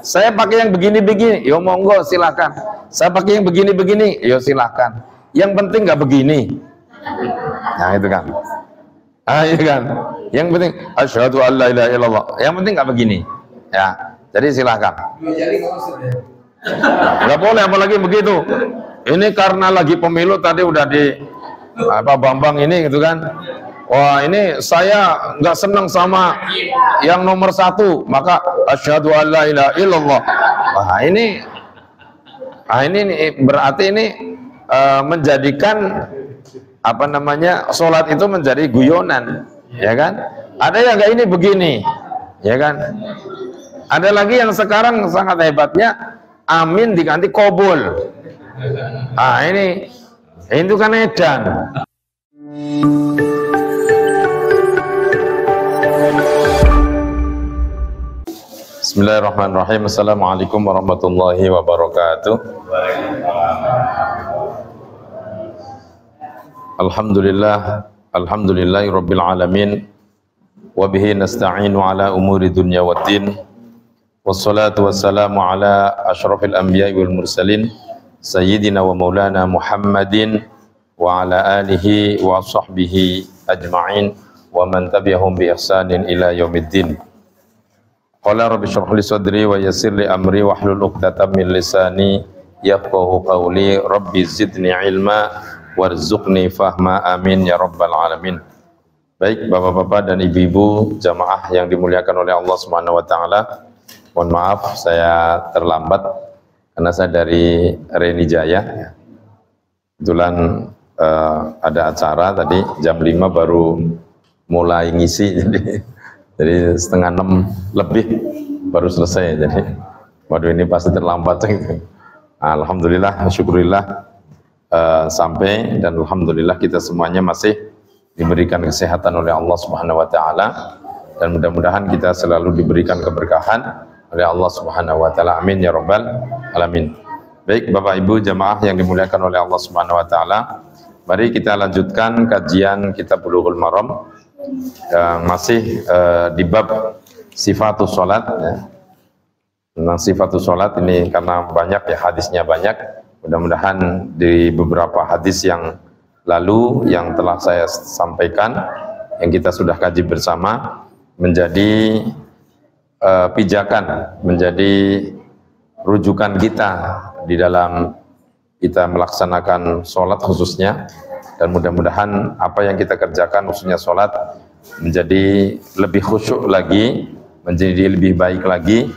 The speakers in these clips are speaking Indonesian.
Saya pakai yang begini-begini, yo monggo silakan. Saya pakai yang begini-begini, yo silakan. Yang penting nggak begini. Nah itu kan. Iya kan. Yang penting asyhadu an la ilaha illallah. Yang penting nggak begini. Ya. Jadi silakan. Nggak boleh apalagi begitu. Ini karena lagi pemilu tadi udah di Pak Bambang ini gitu kan. Wah ini saya nggak senang sama yang nomor 1, maka asyhadu an la ilaha illallah. Wah ini berarti ini menjadikan apa namanya sholat itu menjadi guyonan, ya kan? Ada yang nggak ini begini, ya kan? Ada lagi yang sekarang sangat hebatnya amin diganti kobul. Ah ini itu kan edan. Bismillahirrahmanirrahim. Assalamualaikum warahmatullahi wabarakatuh. Alhamdulillahi rabbil alamin. Wabihi nasta'inu ala umuri dunya waddin. Wassalatu wassalamu ala ashrafil anbiya'i wal mursalin Sayyidina wa maulana Muhammadin wa ala alihi wa sahbihi ajma'in wa man tabi'ahum bi ihsanin ila yaumiddin. Qala rabbi shrah li sadri wa yassir li amri wa hlul 'uqdatam min lisani yafqahu qawli rabbi zidni ilma warzuqni fahma amin ya rabbal alamin. Baik Bapak-bapak dan Ibu-ibu jamaah yang dimuliakan oleh Allah Subhanahu wa taala. Mohon maaf saya terlambat karena saya dari Reni Jaya. Kebetulan ada acara tadi jam 5 baru mulai ngisi jadi setengah 6 lebih baru selesai. Jadi waduh ini pasti terlambat gitu. Alhamdulillah, syukurillah sampai, dan alhamdulillah kita semuanya masih diberikan kesehatan oleh Allah Subhanahu wa taala, dan mudah-mudahan kita selalu diberikan keberkahan oleh Allah Subhanahu wa taala. Amin ya rabbal alamin. Baik Bapak Ibu jamaah yang dimuliakan oleh Allah Subhanahu wa taala, mari kita lanjutkan kajian kitab Bulughul Maram yang masih di bab sifatus sholat ya. Tentang sifatus sholat ini karena banyak ya, hadisnya banyak. Mudah-mudahan di beberapa hadis yang lalu yang telah saya sampaikan, yang kita sudah kaji bersama, menjadi pijakan, menjadi rujukan kita di dalam kita melaksanakan sholat khususnya. Dan mudah-mudahan apa yang kita kerjakan khususnya sholat menjadi lebih khusyuk lagi, menjadi lebih baik lagi,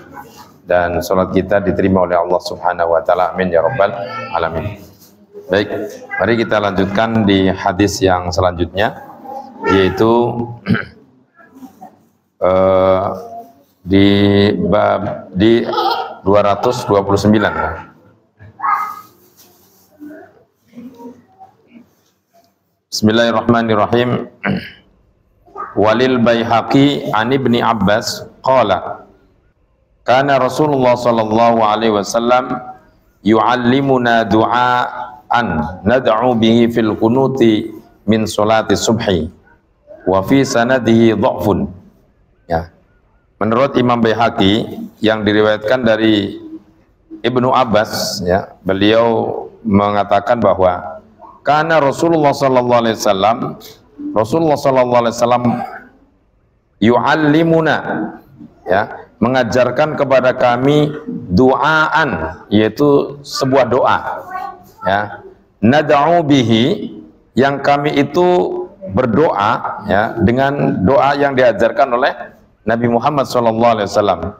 dan sholat kita diterima oleh Allah Subhanahu wa taala. Amin ya rabbal alamin. Baik, mari kita lanjutkan di hadis yang selanjutnya, yaitu di bab di 229. Bismillahirrahmanirrahim. Walil Baihaqi an Ibni Abbas qala kana Rasulullah sallallahu alaihi wasallam yu'allimuna du'aan nad'u bihi fil qunuti min salati subhi wa fi sanadihi dha'fun. Ya. Menurut Imam Baihaqi yang diriwayatkan dari Ibnu Abbas ya, beliau mengatakan bahwa karena Rasulullah sallallahu alaihi wasallam yu'allimuna ya, mengajarkan kepada kami du'aan, yaitu sebuah doa ya, nad'u bihi, yang kami itu berdoa ya dengan doa yang diajarkan oleh Nabi Muhammad SAW.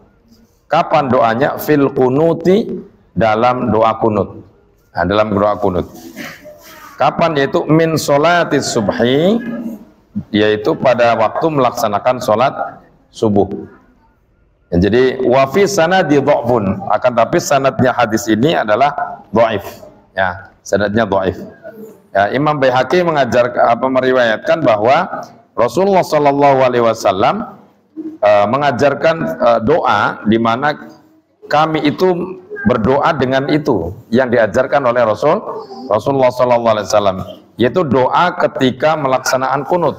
Kapan doanya? Fil kunuti, dalam doa kunut. Nah, dalam doa kunut. Kapan? Yaitu min sholatis subhi, yaitu pada waktu melaksanakan sholat subuh. Ya, jadi wafi sanadi dha'fun, akan tapi sanadnya hadis ini adalah dhaif. Ya, sanadnya dhaif. Ya, Imam Baihaqi meriwayatkan bahwa Rasulullah SAW mengajarkan doa di mana kami itu berdoa dengan itu yang diajarkan oleh Rasulullah SAW, yaitu doa ketika melaksanaan kunut.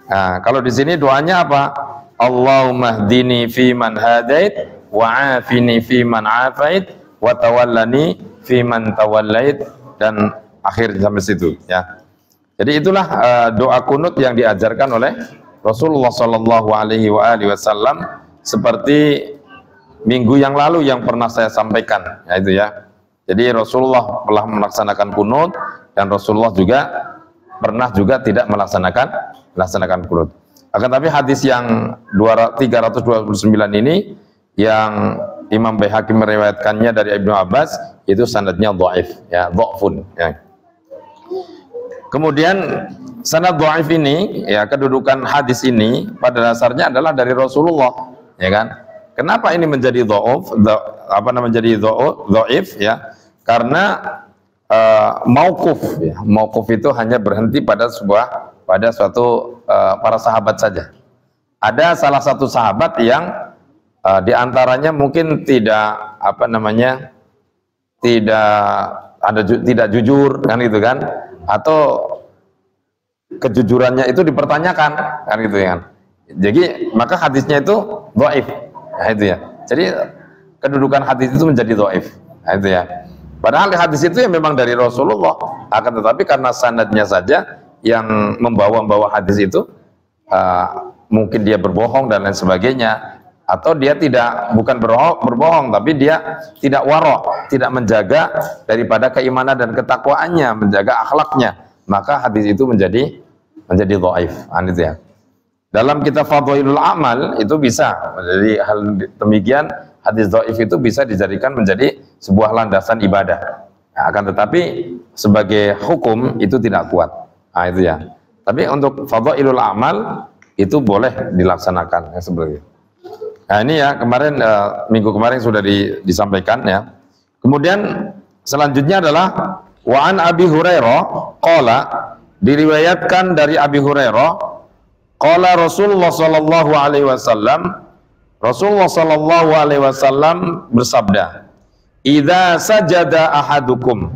Nah, kalau di sini doanya apa? Allahumma hdini fi man hadait wa afini fi man afait wa tawallani fi man tawallait, dan akhir sampai situ ya. Jadi itulah doa kunut yang diajarkan oleh Rasulullah Shallallahu Alaihi Wasallam seperti minggu yang lalu yang pernah saya sampaikan, ya itu ya. Jadi Rasulullah telah melaksanakan kunut, dan Rasulullah juga pernah juga tidak melaksanakan kunut. Akan tapi hadis yang 329 ini yang Imam Baihaqi meriwayatkannya dari Ibnu Abbas, itu sanadnya dhaif ya, dhafun ya. Kemudian sanad dhaif ini ya, kedudukan hadis ini pada dasarnya adalah dari Rasulullah, ya kan? Kenapa ini menjadi dhaif, menjadi dhaif ya? Karena mauquf ya. Mauquf itu hanya berhenti pada suatu para sahabat saja. Ada salah satu sahabat yang diantaranya mungkin tidak tidak jujur kan gitu kan, atau kejujurannya itu dipertanyakan kan gitu kan. Jadi maka hadisnya itu dhaif. Nah, itu ya. Jadi kedudukan hadis itu menjadi dhaif. Nah, itu ya. Padahal hadis itu ya memang dari Rasulullah, akan tetapi karena sanadnya saja yang membawa hadis itu mungkin dia berbohong dan lain sebagainya, atau dia bukan berbohong tapi dia tidak warok, tidak menjaga daripada keimanan dan ketakwaannya, menjaga akhlaknya, maka hadis itu menjadi dhaif. Itu ya. Dalam kitab Fadhailul Amal itu bisa menjadi hal demikian, hadis dhaif itu bisa dijadikan menjadi sebuah landasan ibadah. Nah, akan tetapi sebagai hukum itu tidak kuat. Nah, itu ya. Tapi untuk Fadhailul Amal itu boleh dilaksanakan ya, seperti itu. Nah, ini ya kemarin minggu kemarin sudah disampaikan ya. Kemudian selanjutnya adalah wa an Abi Hurairah qala, diriwayatkan dari Abi Hurairah qala Rasulullah sallallahu alaihi wasallam, Rasulullah sallallahu alaihi wasallam bersabda, idza sajada ahadukum,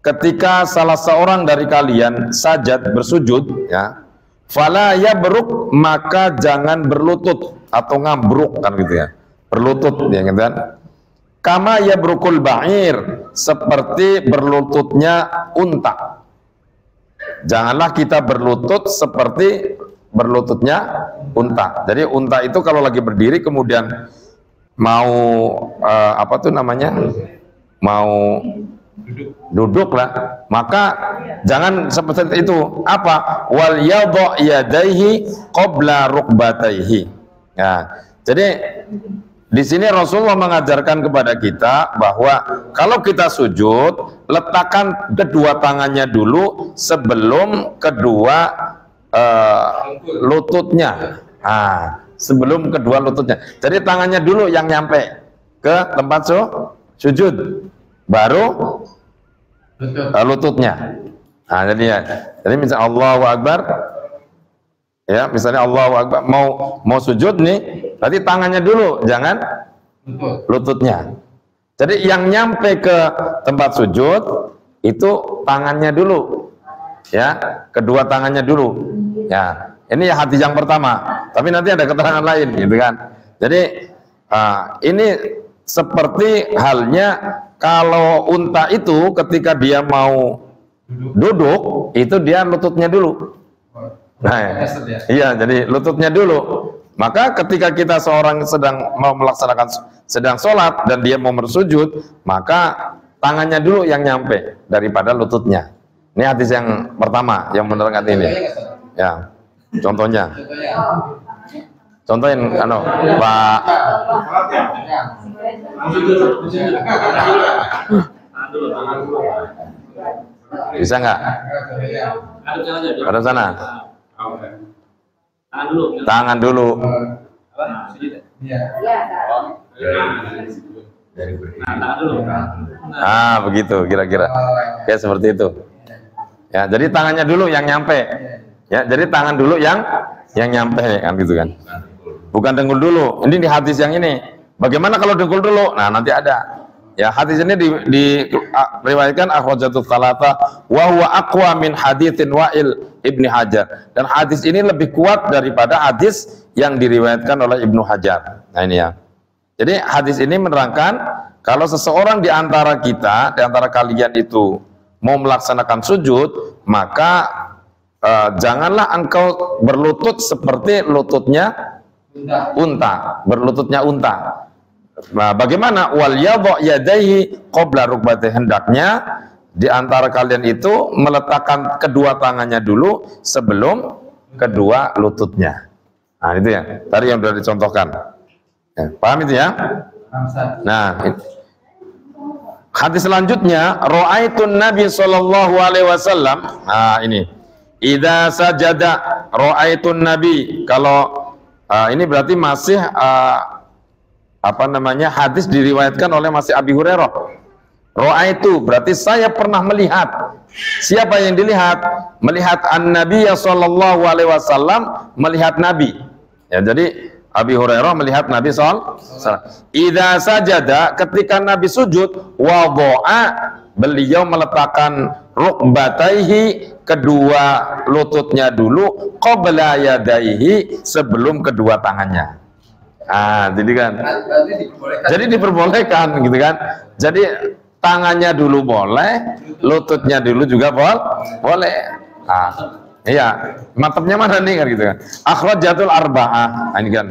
ketika salah seorang dari kalian sajad, bersujud ya, fala yabruk, maka jangan berlutut atau ngambruk kan gitu ya, berlutut ya kan, kama yabrukul ba'ir, seperti berlututnya unta. Janganlah kita berlutut seperti berlututnya unta. Jadi unta itu kalau lagi berdiri kemudian mau mau duduk lah, maka jangan seperti itu. Apa? Wal yadha yadaihi qabla rukbataihi. Nah, jadi di sini Rasulullah mengajarkan kepada kita bahwa kalau kita sujud, letakkan kedua tangannya dulu sebelum kedua lututnya. Sebelum kedua lututnya. Jadi tangannya dulu yang nyampe ke tempat sujud, baru lututnya. Nah, jadi misalnya Allahu Akbar, ya misalnya Allahu Akbar, mau sujud nih, berarti tangannya dulu, jangan lututnya. Jadi yang nyampe ke tempat sujud itu tangannya dulu, ya, kedua tangannya dulu, ya. Ini ya hadis yang pertama, tapi nanti ada keterangan lain, gitu kan. Jadi ini seperti halnya kalau unta itu ketika dia mau duduk, itu dia lututnya dulu. Nah, iya, jadi lututnya dulu. Maka ketika kita seorang mau melaksanakan sedang sholat dan dia mau bersujud, maka tangannya dulu yang nyampe daripada lututnya. Ini hadis yang pertama yang menerangkan ini. Ya, contohnya. Contohin, Pak. Bisa nggak? Ada sana. Tangan dulu. Begitu kira-kira. Kayak seperti itu. Ya, jadi tangannya dulu yang nyampe. Ya, jadi tangan dulu yang nyampe kan gitu kan. Bukan dengkul dulu. Ini di hadis yang ini. Bagaimana kalau dengkul dulu? Nah, nanti ada. Ya, hadis ini diriwayatkan akhrajatul thalatha wa huwa aqwa min haditsin Wa'il Ibni Hajar. Dan hadis ini lebih kuat daripada hadis yang diriwayatkan oleh Ibnu Hajar. Nah, ini ya. Jadi hadis ini menerangkan kalau seseorang di antara kita, di antara kalian itu mau melaksanakan sujud, maka janganlah engkau berlutut seperti lututnya unta, berlututnya unta. Nah, bagaimana? Wal yadha yadayhi qabla rukbatayhi, hendaknya di antara kalian itu meletakkan kedua tangannya dulu sebelum kedua lututnya. Nah, itu ya. Tadi yang sudah dicontohkan. Ya, paham itu ya? Nah, hadis selanjutnya, ra'aitun Nabi sallallahu alaihi wasallam. Nah, ini. Idza sajada ra'aitun Nabi. Kalau ini berarti masih apa namanya, hadis diriwayatkan oleh masih Abi Hurairah. Ra'aitu berarti saya pernah melihat. Siapa yang dilihat? Melihat an-Nabiyya sallallahu alaihi wasallam, melihat Nabi. Ya, jadi Abi Hurairah melihat Nabi sallallahu alaihi wasallam. Idza sajada, ketika Nabi sujud, wada'a, beliau meletakkan rukbataihi, kedua lututnya dulu, qabla yadaihi, sebelum kedua tangannya. Ah, jadi kan, jadi diperbolehkan gitu kan. Jadi tangannya dulu boleh, lututnya dulu juga boleh. Ah, iya, mantapnya mana nih kan gitu kan. Akhrajatul arba'ah, ini kan.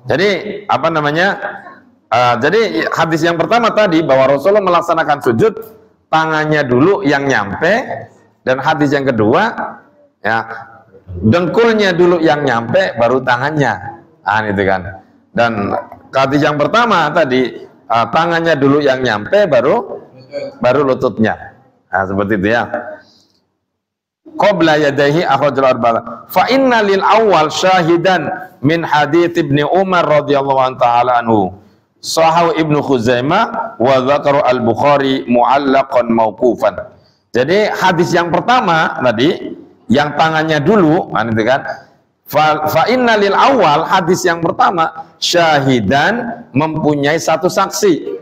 Jadi apa namanya? Jadi hadis yang pertama tadi bahwa Rasulullah melaksanakan sujud tangannya dulu yang nyampe, dan hadis yang kedua ya dengkulnya dulu yang nyampe baru tangannya. Itu kan. Dan hadis yang pertama tadi tangannya dulu yang nyampe baru lututnya. Nah, seperti itu ya. Qabla yadayhi akhrajul arba'ah. Fa inna lil awwal syahidan min hadits Ibnu Umar radhiyallahu ta'ala anhu. Sahahu Ibnu Khuzaimah wa dzakara al-Bukhari mu'allaqan mauqufan. Jadi hadis yang pertama tadi yang tangannya dulu, itu kan. Fa inna lil awal, hadis yang pertama, syahidan, mempunyai satu saksi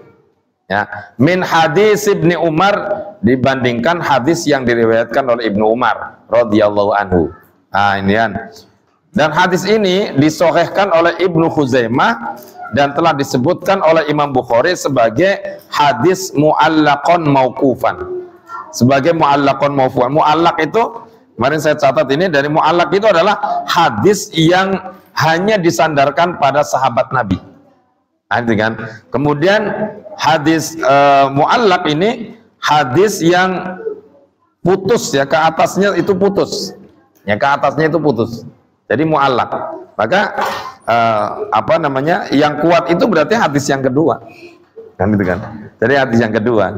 ya, min hadis Ibnu Umar, dibandingkan hadis yang diriwayatkan oleh Ibnu Umar radhiyallahu anhu. Nah, ini kan. Dan hadis ini disahihkan oleh Ibnu Khuzaimah dan telah disebutkan oleh Imam Bukhari sebagai hadis mu'allaqan mauqufan. Sebagai mu'allaqan mauqufan. Mu'allaq itu, kemarin saya catat ini, dari mu'allaq itu adalah hadis yang hanya disandarkan pada sahabat Nabi. Nah, itu kan. Kemudian hadis mu'allaq ini hadis yang putus ya, ke atasnya itu putus. Ya, ke atasnya itu putus. Jadi mu'allaq. Maka apa namanya? Yang kuat itu berarti hadis yang kedua. Kan gitu kan. Jadi hadis yang kedua.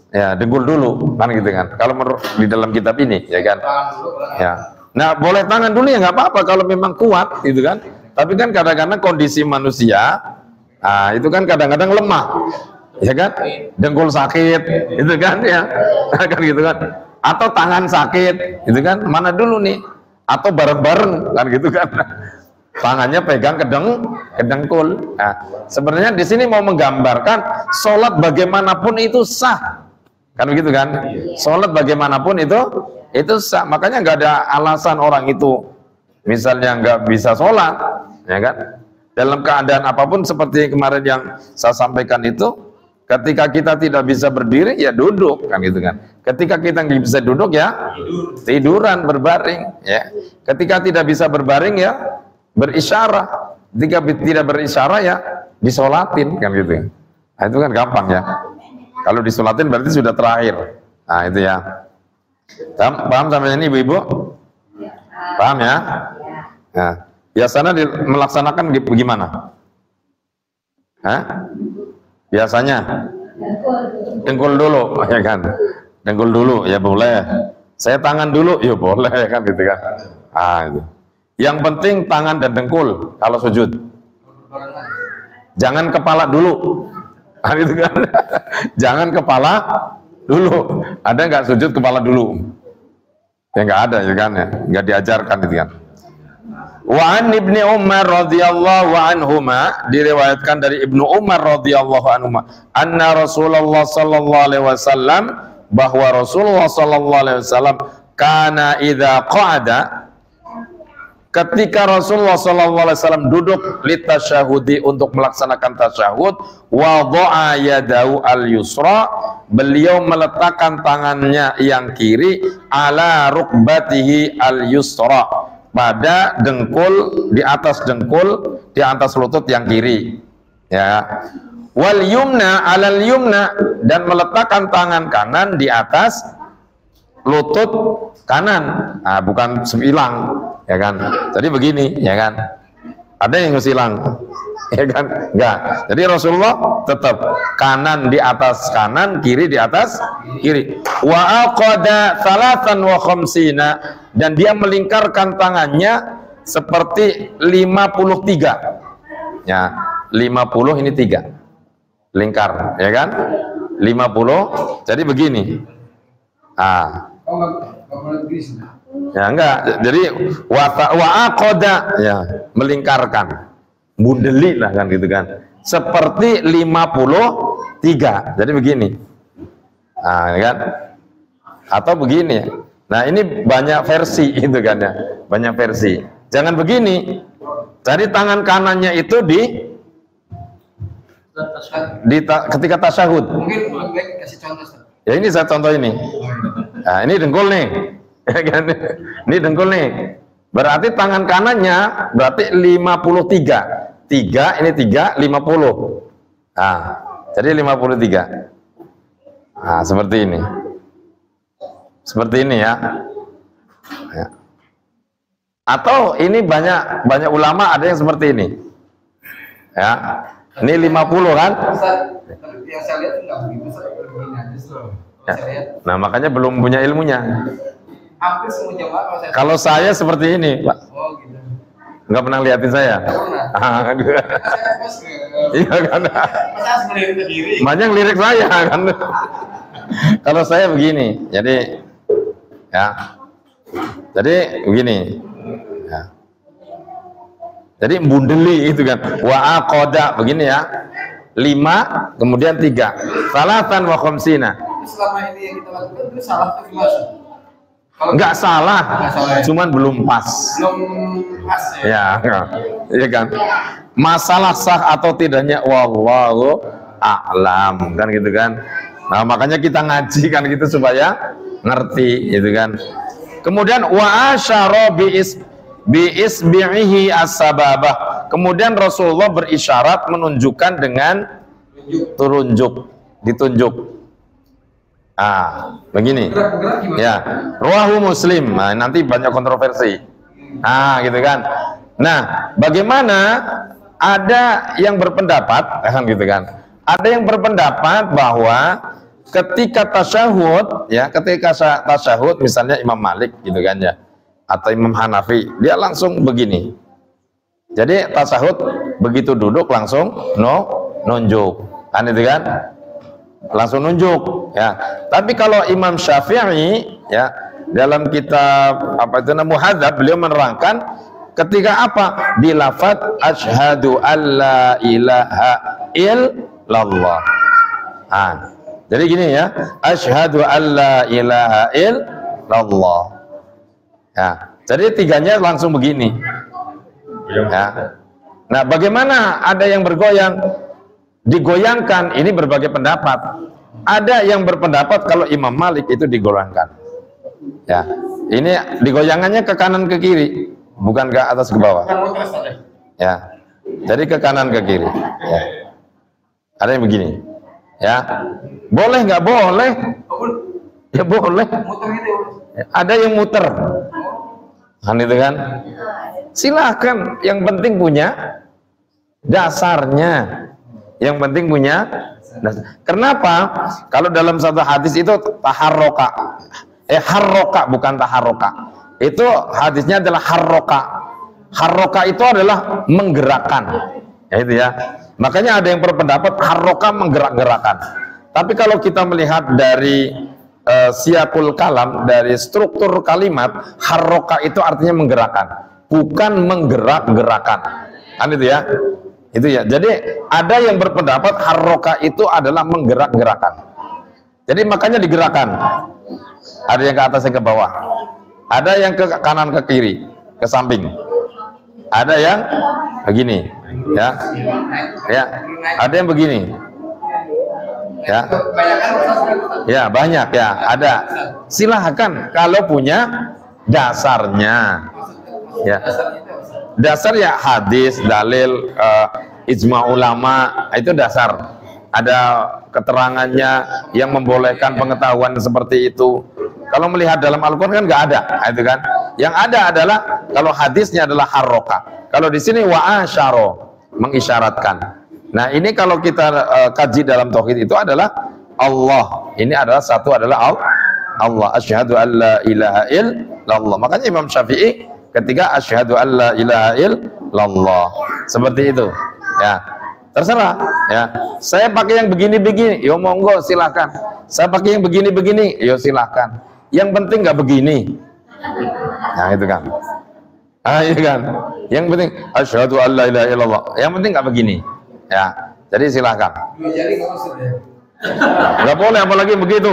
Ya, dengkul dulu kan gitu kan. Kalau di dalam kitab ini ya kan. Ya. Nah, boleh tangan dulu ya nggak apa-apa kalau memang kuat gitu kan. Tapi kan kadang-kadang kondisi manusia itu kan kadang-kadang lemah. Ya kan? Dengkul sakit itu kan ya. Kan gitu kan. Atau tangan sakit gitu kan. Mana dulu nih? Atau bareng-bareng kan gitu kan. Tangannya pegang ke dengkul. Nah, sebenarnya di sini mau menggambarkan sholat bagaimanapun itu sah. Kan begitu kan? Sholat bagaimanapun itu sah. Makanya nggak ada alasan orang itu misalnya nggak bisa sholat, ya kan? Dalam keadaan apapun seperti kemarin yang saya sampaikan itu, ketika kita tidak bisa berdiri ya duduk, kan gitu kan? Ketika kita nggak bisa duduk ya tiduran, berbaring, ya. Ketika tidak bisa berbaring ya berisyarah. Ketika tidak berisyarah ya disolatin, kan gitu. Nah, itu kan gampang ya. Kalau disolatin berarti sudah terakhir. Nah, itu ya. Paham sampai ini ibu-ibu? Paham ya? Nah, biasanya melaksanakan gimana? Hah? Biasanya dengkul dulu, ya kan? Dengkul dulu, ya boleh. Saya tangan dulu, ya boleh, ya kan gitu kan? Itu. Yang penting tangan dan dengkul kalau sujud. Jangan kepala dulu. Gitu kan? Jangan kepala dulu. Ada nggak sujud kepala dulu? Ya nggak ada, ya kan? Ya nggak diajarkan gitu kan. Wa an Ibnu Umar radhiyallahu anhuma, diriwayatkan dari Ibnu Umar radhiyallahu anhuma, anna Rasulullah sallallahu alaihi wasallam, bahwa Rasulullah sallallahu alaihi wasallam kana idza qa'ada, ketika Rasulullah SAW duduk litasyahudi untuk melaksanakan tasyahud, wadha'a yadahu al-yusra, beliau meletakkan tangannya yang kiri ala rukbatihi al-yusra, pada dengkul, di atas dengkul, di atas lutut yang kiri, ya. Wal yumna alal yumna, dan meletakkan tangan kanan di atas lutut kanan. Nah, bukan sebilang, ya kan? Jadi begini, ya kan? Ada yang ngesilang, ya kan? Enggak. Jadi Rasulullah tetap kanan di atas kanan, kiri di atas kiri. Wa aqada 53, dan dia melingkarkan tangannya seperti 53. Ya, 50 ini 3. Lingkar, ya kan? 50. Jadi begini. Ah. Ya enggak. Jadi wa aqada, ya, melingkarkan. Bundeli lah kan gitu kan. Seperti 53. Jadi begini. Ah, ya kan? Atau begini. Nah, ini banyak versi itu kan ya. Banyak versi. Jangan begini. Jadi tangan kanannya itu ketika tasyahud. Mungkin kasih contoh. Ya ini saya contoh ini. Nah, ini dengkul nih. Ini dengkul nih. Berarti tangan kanannya berarti 53. 3 ini 3 50. Nah, jadi 53. Nah, seperti ini. Seperti ini ya. Ya. Atau ini banyak ulama ada yang seperti ini. Ya. Ini 50 kan? Yang saya lihat enggak begitu, saya begini aja. Ya. Nah, makanya belum punya ilmunya. Hampir semua jamaah kalau saya seperti ini, Pak. Oh, gitu. Nggak pernah liatin saya. Iya kan? Banyak lirik saya kan. Kalau saya begini, jadi ya. Jadi begini. Ya. Jadi bundeli itu kan, wa aqada begini ya, 5 kemudian 3, salatan wa khamsina. Selama ini yang kita lakukan itu salah atau gimana? Enggak salah, cuman belum pas. Belum pas ya. Ya kan. Masalah sah atau tidaknya wallahu a'lam kan gitu kan. Nah, makanya kita ngaji kan gitu supaya ngerti gitu kan. Kemudian wa asyara bi isbi'ihi as-sababah. Kemudian Rasulullah berisyarat menunjukkan dengan ditunjuk. Ah, begini. Ya, rawahu Muslim. Nah, nanti banyak kontroversi. Ah, gitu kan. Nah, bagaimana ada yang berpendapat kan gitu kan. Ada yang berpendapat bahwa ketika tasyahud ya, ketika tasyahud misalnya Imam Malik gitu kan ya, atau Imam Hanafi, dia langsung begini. Jadi tasyahud begitu duduk langsung nunjuk. Kan itu kan? Langsung nunjuk ya. Tapi kalau Imam Syafi'i ya, dalam kitab apa itu Muhadzab, beliau menerangkan ketika apa? Di lafaz asyhadu alla ilaha illallah. Ah. Jadi gini ya, asyhadu alla ilaha illallah. Ya, jadi tiganya langsung begini. Ya. Nah, bagaimana ada yang bergoyang? Digoyangkan, ini berbagai pendapat. Ada yang berpendapat kalau Imam Malik itu digoyangkan. Ya, ini digoyangannya ke kanan ke kiri, bukan ke atas ke bawah. Ya, jadi ke kanan ke kiri. Ya. Ada yang begini. Ya, boleh nggak boleh? Ya boleh. Ada yang muter. Kan itu kan? Silahkan, yang penting punya dasarnya. Yang penting punya dasar. Kenapa? Kalau dalam satu hadis itu taharroka, harroka bukan taharroka. Itu hadisnya adalah harroka. Harroka itu adalah menggerakkan. Ya itu ya. Makanya ada yang berpendapat harroka menggerak-gerakan. Tapi kalau kita melihat dari siyakul kalam, dari struktur kalimat, harroka itu artinya menggerakkan, bukan menggerak-gerakan. Kan itu ya? Itu ya. Jadi ada yang berpendapat harroka itu adalah menggerak-gerakan. Jadi makanya digerakkan. Ada yang ke atas, yang ke bawah. Ada yang ke kanan, ke kiri, ke samping. Ada yang begini, ya, ya. Ada yang begini, ya, ya banyak ya. Ada. Silahkan kalau punya dasarnya, ya. Dasar ya hadis, dalil, ijma ulama, itu dasar. Ada keterangannya yang membolehkan pengetahuan seperti itu. Kalau melihat dalam Al-Quran kan nggak ada, itu kan. Yang ada adalah kalau hadisnya adalah harroka. Kalau di sini wa'asyaro, mengisyaratkan. Nah ini kalau kita kaji dalam tauhid itu adalah Allah. Ini adalah satu adalah Allah. Asyhadu an la ilaha illallah. Makanya Imam Syafi'i ketika asyhadu an la ilaha illallah seperti itu, ya. Terserah, ya. Saya pakai yang begini-begini, yo monggo silakan. Saya pakai yang begini-begini, yo silakan. Yang penting nggak begini. Nah itu kan. Ah itu kan. Yang penting asyhadu an la ilaha illallah. Yang penting nggak begini. Ya. Jadi silakan. Nggak boleh apalagi begitu.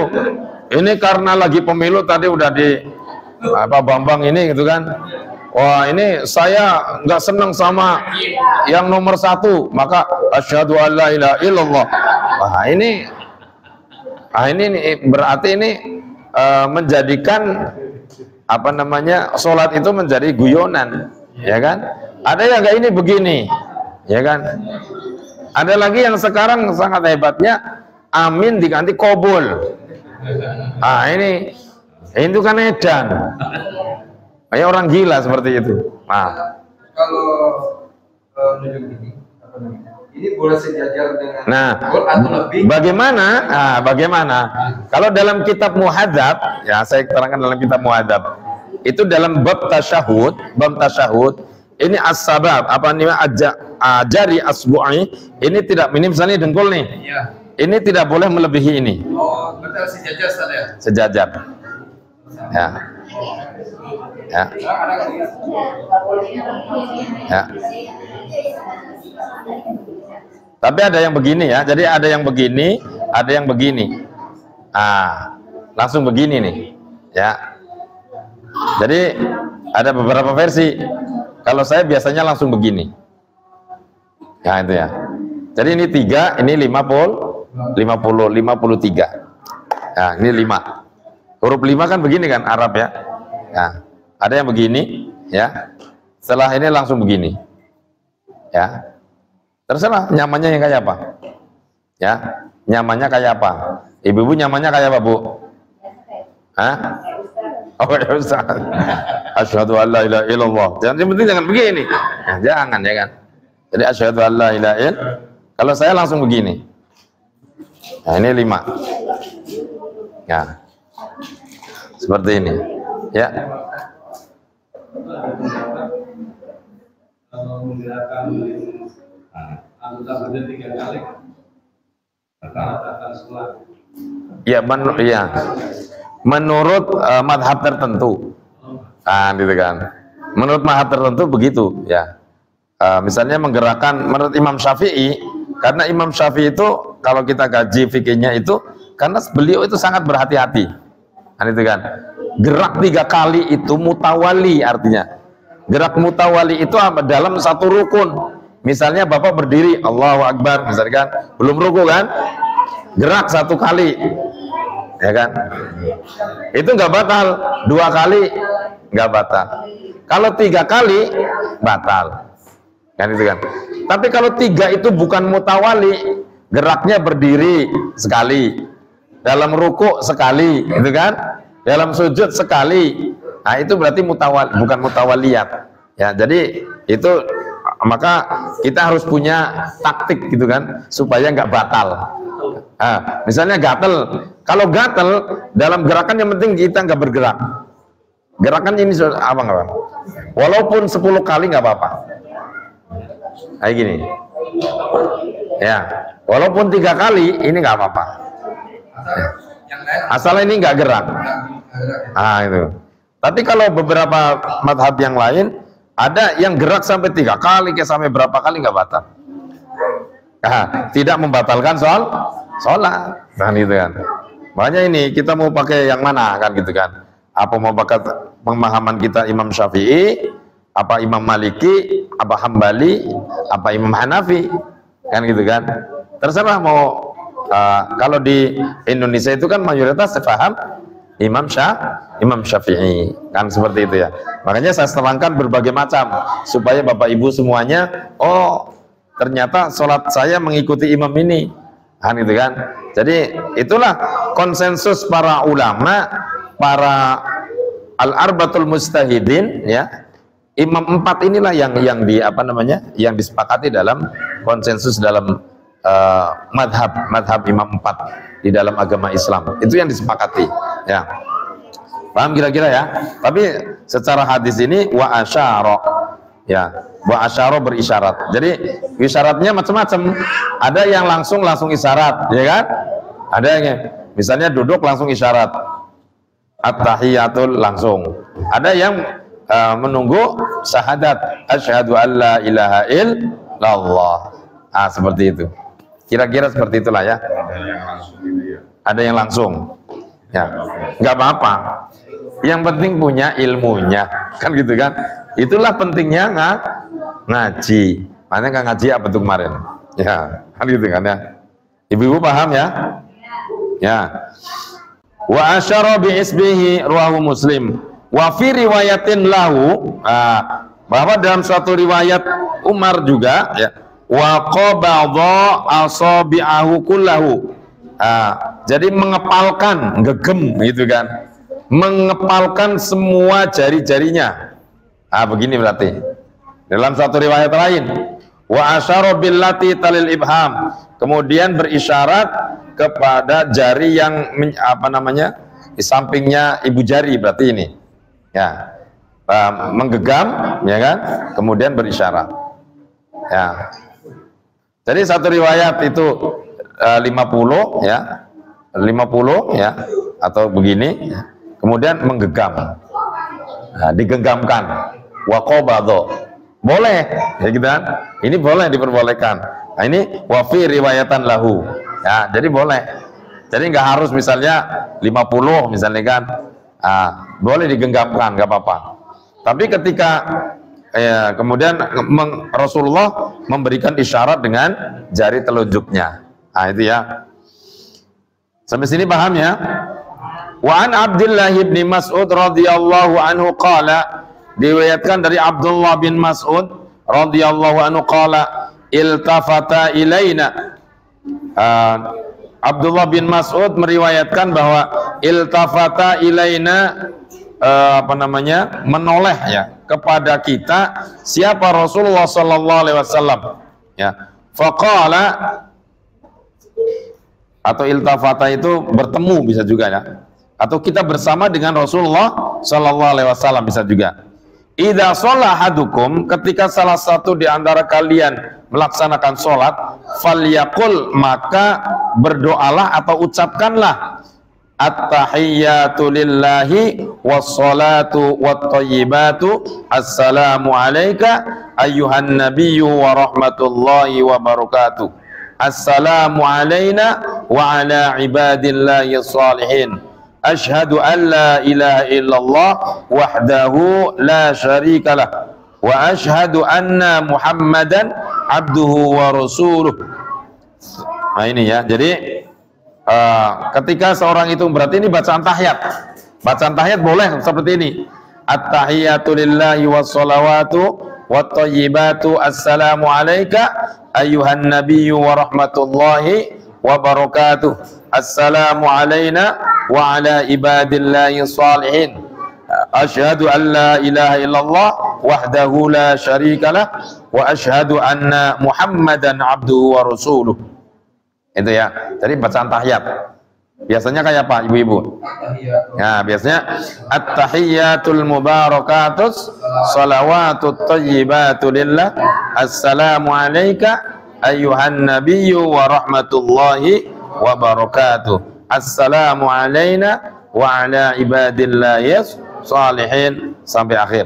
Ini karena lagi pemilu tadi udah di apa Bambang ini gitu kan. Wah ini saya nggak senang sama yang nomor 1, maka asyhadu an la ilaha illallah. Wah ini berarti ini menjadikan apa namanya sholat itu menjadi guyonan, ya kan? Ada yang nggak ini begini, ya kan? Ada lagi yang sekarang sangat hebatnya, amin diganti kobul. Ah ini itu kan edan. Kayak orang gila seperti itu. Nah, kalau nunjuk ini boleh sejajar dengan atau lebih. Bagaimana? Nah, bagaimana? Kalau dalam kitab Muhadzab, ya saya terangkan dalam kitab Muhadzab. Itu dalam bab tasyahud, ini as-sabab apa namanya jari asbu'i, ini tidak minim misalnya dengkul nih. Iya. Ini tidak boleh melebihi ini. Oh, betul sejajar saja. Sejajar. Ya. Ya. Ya. Tapi ada yang begini ya. Jadi ada yang begini, ada yang begini. Ah, langsung begini nih. Ya. Jadi ada beberapa versi. Kalau saya biasanya langsung begini. Ya itu ya. Jadi ini 3, ini 50, 53. Ya, ini 5. Huruf 5 kan begini kan Arab ya. Ya. Ada yang begini, ya. Setelah ini langsung begini. Ya. Terserah nyamannya yang kayak apa. Ya. Nyamannya kayak apa? Ibu-ibu nyamannya kayak apa, Bu? Hah? Oh ya Ustaz. Asyhadu an la ilaha illallah. Jangan yang penting jangan begini. Ya, jangan ya kan. Jadi asyhadu an la ilaha illallah. Kalau saya langsung begini. Nah, ini 5. Ya. Seperti ini. Ya. Kalau menggerakkan anggota badan 3 kali, akan sholat. Ya, menurut madhab tertentu, gitu kan. Menurut madhab tertentu begitu, ya. Misalnya menggerakkan menurut Imam Syafi'i, karena Imam Syafi'i itu kalau kita kaji fikihnya itu, karena beliau itu sangat berhati-hati, kan itu kan. Gerak 3 kali itu mutawali artinya. Gerak mutawali itu dalam satu rukun. Misalnya Bapak berdiri, Allahu Akbar, misalkan belum ruku kan, gerak 1 kali, ya kan? Itu nggak batal. 2 kali nggak batal. Kalau 3 kali batal, kan itu kan? Tapi kalau 3 itu bukan mutawali, geraknya berdiri sekali, dalam ruku sekali, gitu kan? Dalam sujud sekali. Nah itu berarti bukan mutawaliyat. Ya, jadi itu maka kita harus punya taktik gitu kan supaya nggak batal. Nah, misalnya gatel. Kalau gatel dalam gerakan yang penting kita nggak bergerak. Gerakan ini apa nggak apa? Walaupun 10 kali nggak apa-apa. Kayak gini. Ya, walaupun 3 kali ini nggak apa-apa. Asal ini nggak gerak. Ah itu. Tapi kalau beberapa madhab yang lain ada yang gerak sampai 3 kali, kayak sampai berapa kali nggak batal. Nah, tidak membatalkan sholat. Nah itu kan. Makanya ini kita mau pakai yang mana kan gitu kan? Apa mau pakai pemahaman kita Imam Syafi'i Apa Imam Maliki, apa Hambali, apa Imam Hanafi, kan gitu kan. Terserah mau kalau di Indonesia itu kan mayoritas paham Imam Syafi'i, kan seperti itu ya. Makanya saya terangkan berbagai macam supaya Bapak Ibu semuanya, oh ternyata sholat saya mengikuti imam ini, kan gitu kan. Jadi itulah konsensus para ulama, para al-arbatul mustahidin ya. Imam 4 inilah yang yang disepakati dalam konsensus dalam madhab Imam 4 di dalam agama Islam. Itu yang disepakati ya. Paham kira-kira ya? Tapi secara hadis ini wa asyara ya, wa asyara berisyarat. Jadi isyaratnya macam-macam. Ada yang langsung isyarat, ya kan? Ada yang misalnya duduk langsung isyarat. At-tahiyatul langsung. Ada yang menunggu syahadat asyhadu alla ilaha illallah. Seperti itu. Kira-kira seperti itulah ya. Ada yang langsung ya, nggak apa-apa. Yang penting punya ilmunya, kan gitu kan. Itulah pentingnya ngaji. Makanya nggak ngaji apa tuh kemarin ya, kan gitu kan ya. Ibu-ibu paham ya? Ya. Wa asyara bi isbihi rawahu Muslim. Wa fi riwayatin lahu, bahwa dalam suatu riwayat Umar juga ya, wa qabadha asabi'ahu kullahu. Jadi mengepalkan, gegem gitu kan, mengepalkan semua jari-jarinya. Begini berarti dalam satu riwayat lain, wa asyara billati talil ibham, kemudian berisyarat kepada jari yang di sampingnya ibu jari, berarti ini ya, menggenggam ya kan, kemudian berisyarat ya. Jadi satu riwayat itu 50 ya, 50 ya, atau begini ya. Kemudian menggenggam, digenggamkan, wa qabadha, boleh ya gitu kan, ini boleh, diperbolehkan. Nah ini wa fi riwayatan lahu ya, jadi boleh. Jadi nggak harus misalnya 50 misalnya kan, boleh digenggamkan, nggak apa-apa. Tapi ketika kemudian Rasulullah memberikan isyarat dengan jari telunjuknya. Itu ya. Sampai sini paham ya? Wa an Abdullah bin Mas'ud radhiyallahu anhu qala, diriwayatkan dari Abdullah bin Mas'ud radhiyallahu anhu qala, iltafata ilaina. Abdullah bin Mas'ud meriwayatkan bahwa iltafata ilaina, menoleh ya kepada kita siapa Rasulullah sallallahu alaihi wasallam ya. Faqala, atau iltafata itu bertemu bisa juga ya, atau kita bersama dengan Rasulullah sallallahu alaihi wasallam bisa juga. Idza shalla ahadukum, ketika salah satu di antara kalian melaksanakan sholat, falyaqul, maka berdoalah atau ucapkanlah, at-tahiyyatu lillahi wassalatu wattayyibatu assalamu alayka ayyuhan nabiyyu wa rahmatullahi wa barakatuh, assalamu alayna wa ala ibadillahi shalihin, ashhadu an la ilaha illallah wahdahu la syarika lah, wa ashhadu anna muhammadan abduhu wa rasuluh. Nah ini ya, jadi ketika seorang itu, berarti ini bacaan tahiyat. Bacaan tahiyat boleh seperti ini, at-tahiyatu lillahi wassalawatu wattayyibatu assalamu alayka ayyuhan nabiyyu wa rahmatullahi wa barakatuh, assalamu alayna wa ala ibadillahi shalihin, asyhadu an la ilaha illallah wahdahu la syarika lah, wa asyhadu anna muhammadan abduhu wa rasuluh. Itu ya, jadi bacaan tahiyat. Biasanya kayak apa ibu-ibu? Nah, biasanya at-tahiyyatul mubarakatus salawatut thayyibatu lillah, assalamu alayka ayyuhan nabiyyu wa rahmatullahi wa barakatuh, assalamu alayna wa ala ibadillahi shalihin, sampai akhir.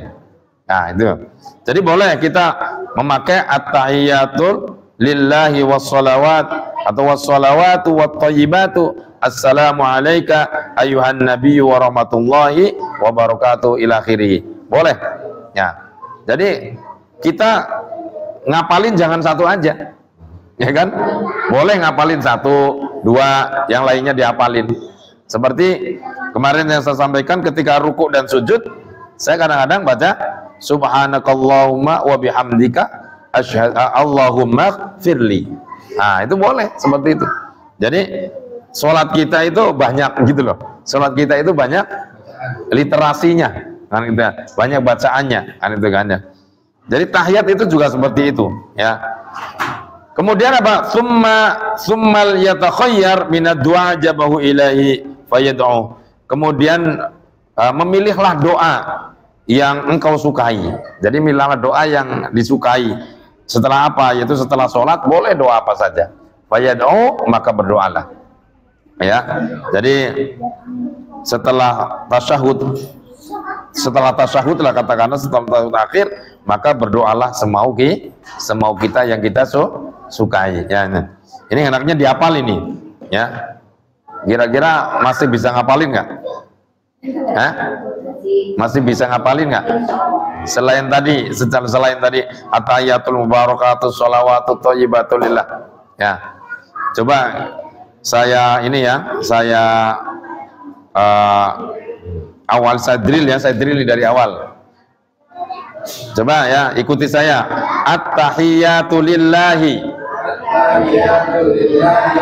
Nah itu, jadi boleh kita memakai at-tahiyyatul lillahi wassalawat atau wassalawatu wattayyibatu assalamu alayka ayyuhan nabiyyu wa rahmatullahi wa barakatuh ila akhirih. Boleh ya. Jadi kita ngapalin jangan satu aja, ya kan? Boleh ngapalin satu, dua, yang lainnya dihafalin. Seperti kemarin yang saya sampaikan ketika ruku dan sujud, saya kadang-kadang baca subhanakallahumma wa bihamdika asyhadu Allahumma firli. Nah, itu boleh seperti itu. Jadi sholat kita itu banyak gitu loh. Sholat kita itu banyak literasinya, kan gitu ya. Banyak bacaannya, kan itu kan ya. Jadi tahiyat itu juga seperti itu, ya. Kemudian apa? Summal yatakhayyar minad du'a jabahu ilahi fayad'u. Kemudian memilihlah doa yang engkau sukai. Jadi milihlah doa yang disukai. Setelah apa? Yaitu setelah sholat boleh doa apa saja. Fayad'u, maka berdoalah. Ya. Jadi setelah tasyahud lah katakanlah, setelah tasyahud akhir, maka berdoalah semau kita yang kita sukai. Ya. Ini enaknya dihafal ini. Ya. Kira-kira masih bisa ngapalin nggak? Hah? Masih bisa ngapalin nggak? Selain tadi at-tahiyatul mubarakatus sholawatut thayyibatul lillah. Ya. Coba saya ini ya, saya saya drill dari awal. Coba ya, ikuti saya. At-tahiyatu lillahi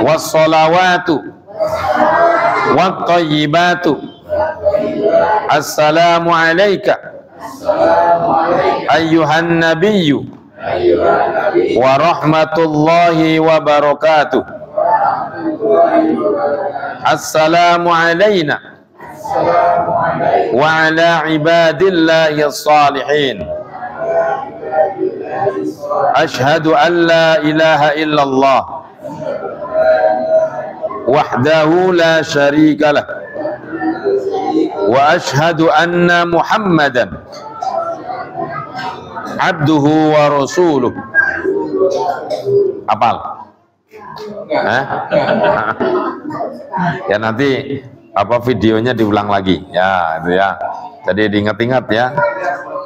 was-sholawatu wat-thayyibatu. Assalamu alayka ayyuhan nabiyyu wa rahmatullahi wa barakatuh. Assalamu alayna wa ala ibadillahi as-salihin. Ashhadu an la ilaha illallah wahdahu la syarika lah wa ashhadu anna Muhammadan abduhu wa rasuluh. Apal? Ya nanti apa videonya diulang lagi ya, itu ya. Jadi diingat-ingat ya,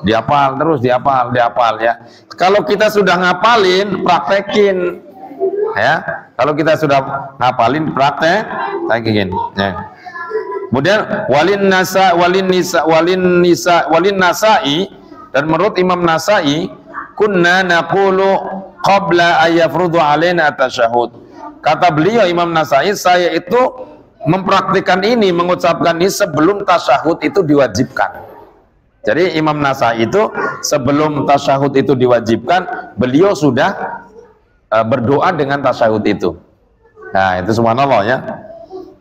dihafal terus, dihafal ya. Kalau kita sudah ngapalin, praktekin ya. Kalau kita sudah ngapalin, praktekin ya. Kemudian walin nasai, dan menurut Imam Nasai, kunna naqulu qabla ayyafrudu alaina tasyahud. Kata beliau Imam Nasai, saya itu mempraktikkan ini, mengucapkan ini sebelum tasyahud itu diwajibkan. Jadi Imam Nasai itu sebelum tasyahud itu diwajibkan, beliau sudah berdoa dengan tasyahud itu. Nah, itu subhanallah ya.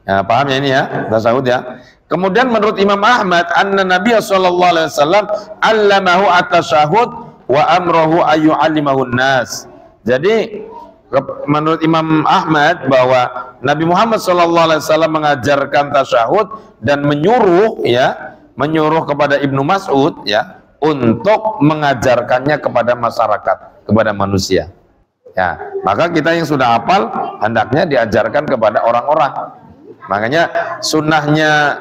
Ya, paham ya ini ya, tasyahud ya. Kemudian menurut Imam Ahmad, anna Nabi sallallahu alaihi wasallam allamahu at-tasyahud wa amrahu ayu alimahun nas. Jadi menurut Imam Ahmad bahwa Nabi Muhammad SAW mengajarkan tasyahud dan menyuruh kepada Ibnu Mas'ud ya untuk mengajarkannya kepada masyarakat, kepada manusia. Ya, maka kita yang sudah hafal hendaknya diajarkan kepada orang-orang. Makanya sunnahnya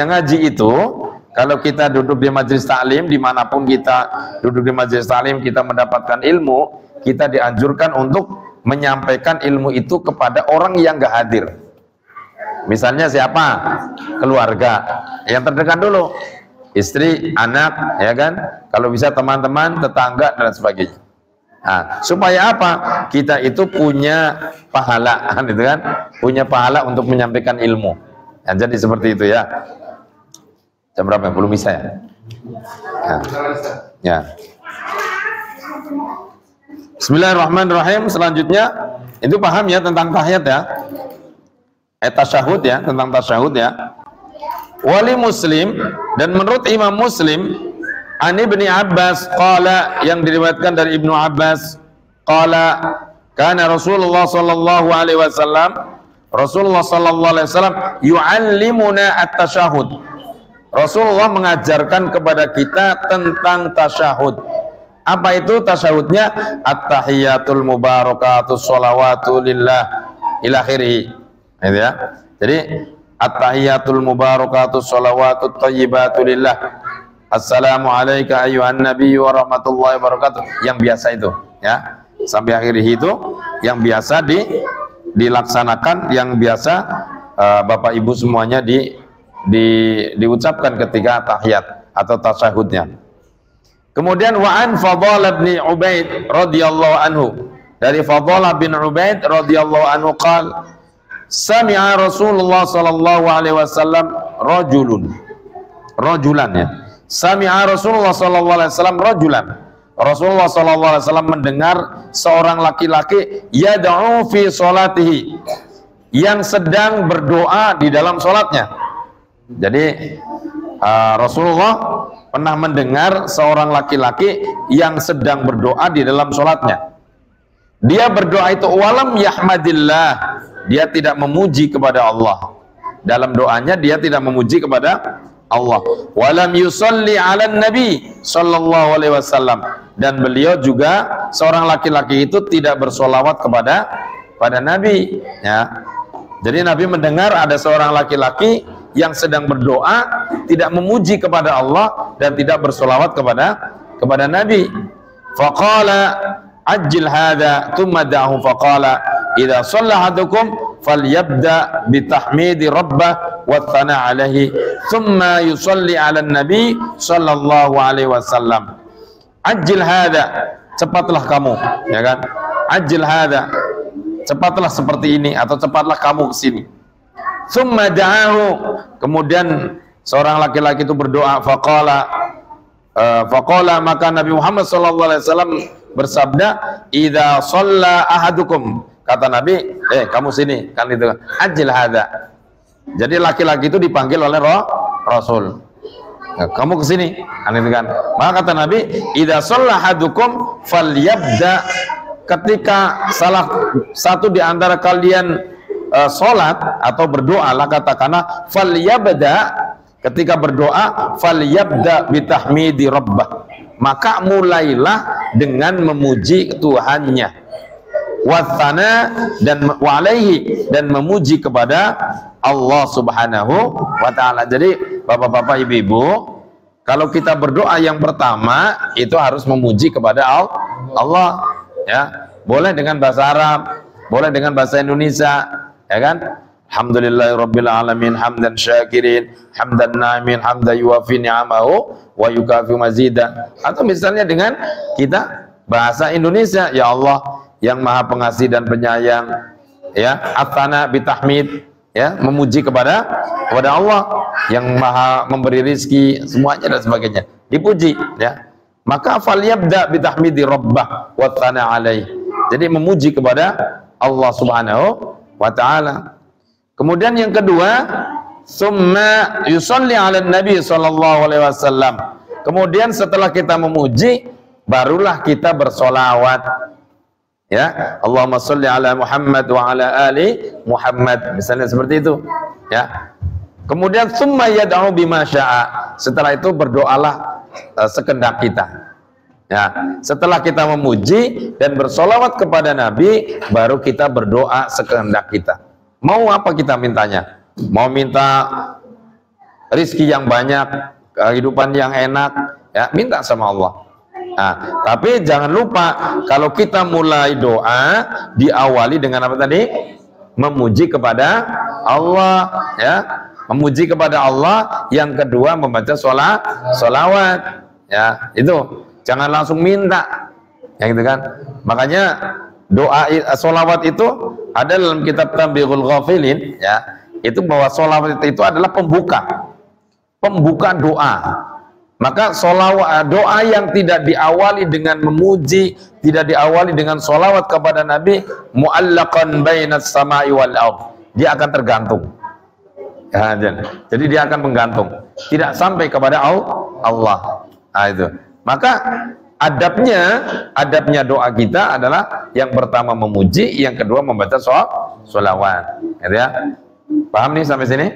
ngaji itu, kalau kita duduk di majelis taklim, dimanapun kita duduk di majelis taklim, kita mendapatkan ilmu, kita dianjurkan untuk menyampaikan ilmu itu kepada orang yang gak hadir. Misalnya siapa? Keluarga yang terdekat dulu, istri, anak, ya kan? Kalau bisa teman-teman, tetangga dan sebagainya. Nah, supaya apa? Kita itu punya pahala, gitu kan? Punya pahala untuk menyampaikan ilmu. Nah, jadi seperti itu ya. Jam berapa? Belum bisa ya? Nah, ya. Bismillahirrahmanirrahim. Selanjutnya itu paham ya tentang tahiyat ya, tasyahud ya, tentang tasyahud ya. Wali Muslim, dan menurut Imam Muslim, Ani bin Abbas qala, yang diriwayatkan dari Ibnu Abbas qala, kana Rasulullah sallallahu alaihi wasallam yu'allimuna at-tasyahud. Rasulullah mengajarkan kepada kita tentang tasyahud. Apa itu tasyahudnya? At-tahiyatul mubarakatus sholawatu lillah ila akhirih. Gitu ya. Jadi at-tahiyatul mubarakatus sholawatut thayyibatu lillah. Assalamu alayka ayyuhan nabiyyu wa rahmatullahi wabarakatuh. Yang biasa itu, ya. Sampai akhir itu yang biasa dilaksanakan, yang biasa Bapak Ibu semuanya diucapkan ketika tahiyat atau tasyahudnya. Kemudian wa an Fadhalah bin Ubaid radhiyallahu anhu, dari Fadhalah bin Ubaid radhiyallahu anhu qala sami'a Rasulullah sallallahu alaihi wasallam rajulan ya. Sami'a Rasulullah sallallahu alaihi wasallam rajulan. Rasulullah sallallahu alaihi wasallam mendengar seorang laki-laki yad'u fi salatihi, yang sedang berdoa di dalam salatnya. Jadi Rasulullah pernah mendengar seorang laki-laki yang sedang berdoa di dalam salatnya. Dia berdoa itu walam yahmadillah, dia tidak memuji kepada Allah. Dalam doanya dia tidak memuji kepada Allah. Walam yusalli 'alan nabi sallallahu alaihi wasallam, dan beliau juga seorang laki-laki itu tidak bersolawat pada Nabi, ya. Jadi Nabi mendengar ada seorang laki-laki yang sedang berdoa tidak memuji kepada Allah dan tidak bersolawat kepada Nabi. Faqala ajil hadha thumma da'hu faqala idza shalla ahadukum falyabda bitahmidi rabbah wa thana alaihi thumma yusalli ala nabi sallallahu alaihi wasallam. Ajil hadha, cepatlah kamu, ya kan? Ajil hadha, cepatlah seperti ini, atau cepatlah kamu ke sini. Tsumma da'ahu, kemudian seorang laki-laki itu berdoa, faqala maka Nabi Muhammad sallallahu alaihi wasallam bersabda, idza shalla ahadukum, kata Nabi, kamu sini, kan itu, ajil hadza. Jadi laki-laki itu dipanggil oleh Rasul, kamu ke sini, kan itu kan. Maka kata Nabi, idza shalla ahadukum falyabda, ketika salah satu di antara kalian sholat atau berdoa, lah katakanlah falyabda, ketika berdoa falyabda bitahmidi rabbah, maka mulailah dengan memuji Tuhannya, wathana dan walaihi, dan memuji kepada Allah subhanahu wa ta'ala. Jadi bapak-bapak ibu-ibu, kalau kita berdoa yang pertama itu harus memuji kepada Allah, ya. Boleh dengan bahasa Arab, boleh dengan bahasa Indonesia, ya kan? Alhamdulillahirabbil alamin hamdan syakirin hamdan na'imin hamdan yuwafi ni'amahu wa yukafi mazida. Atau misalnya dengan kita bahasa Indonesia, ya Allah yang maha pengasih dan penyayang, ya, atsana bitahmid, ya, memuji kepada Allah yang maha memberi rizki semuanya dan sebagainya, dipuji, ya. Maka falyabda bitahmidi rabbah wa tsana alaih, jadi memuji kepada Allah subhanahu wa ta'ala. Kemudian yang kedua, summa yusalli ala nabi sallallahu alaihi wasallam, kemudian setelah kita memuji barulah kita bersolawat, ya. Allahumma sholli ala Muhammad wa ala ali Muhammad, misalnya seperti itu, ya. Kemudian summa yad'u bima syaa, setelah itu berdoalah sekehendak kita, ya. Setelah kita memuji dan bersolawat kepada Nabi, baru kita berdoa sekehendak kita. Mau apa kita mintanya? Mau minta rizki yang banyak, kehidupan yang enak, ya, minta sama Allah. Nah, tapi jangan lupa kalau kita mulai doa diawali dengan apa tadi? Memuji kepada Allah, ya. Memuji kepada Allah. Yang kedua membaca sholawat, ya. Itu jangan langsung minta, ya, gitu kan. Makanya doa sholawat itu ada dalam kitab Tanbihul Ghafilin, ya. Itu bahwa sholawat itu adalah pembuka doa. Maka sholawat, doa yang tidak diawali dengan memuji, tidak diawali dengan sholawat kepada Nabi, mu'allaqan bainas samai wal ardh, dia akan tergantung, ya, jadi dia akan menggantung, tidak sampai kepada Allah. Nah, itu. Maka adabnya doa kita adalah yang pertama memuji, yang kedua membaca sholawat, ya. Paham nih sampai sini?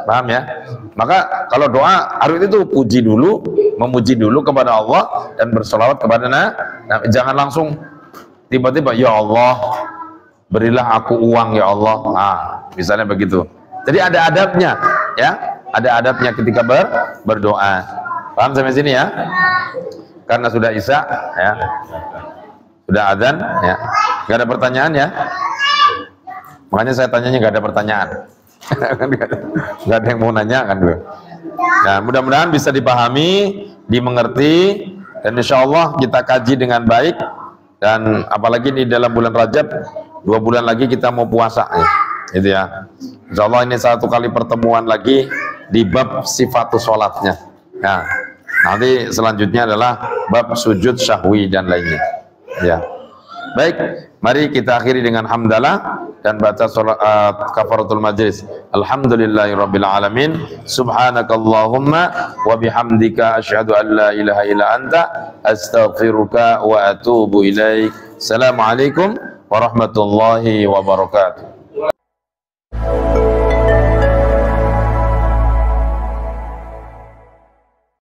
Paham, ya? Maka kalau doa harus itu puji dulu, memuji dulu kepada Allah dan bersolawat kepada Nabi. Jangan langsung tiba-tiba, ya Allah berilah aku uang, ya Allah. Nah, misalnya begitu. Jadi ada adabnya, ya. Ada adabnya ketika berdoa. Paham sampai sini ya? Karena sudah isya ya. Sudah adzan ya. Enggak ada pertanyaan ya? Makanya saya tanyanya enggak ada pertanyaan. Enggak ada yang mau nanya kan dulu. Nah, mudah-mudahan bisa dipahami, dimengerti, dan insya Allah kita kaji dengan baik. Dan apalagi di dalam bulan Rajab, 2 bulan lagi kita mau puasa ya. Gitu ya. Insya Allah ini satu kali pertemuan lagi di bab sifatus sholatnya. Nah, nanti selanjutnya adalah bab sujud syahwi dan lainnya. Ya. Baik, mari kita akhiri dengan hamdalah dan baca kafaratul majlis. Alhamdulillahirabbil alamin. Subhanakallahumma wa bihamdika asyhadu an la ilaha illa anta astaghfiruka wa atubu ilaik. Assalamualaikum warahmatullahi wabarakatuh.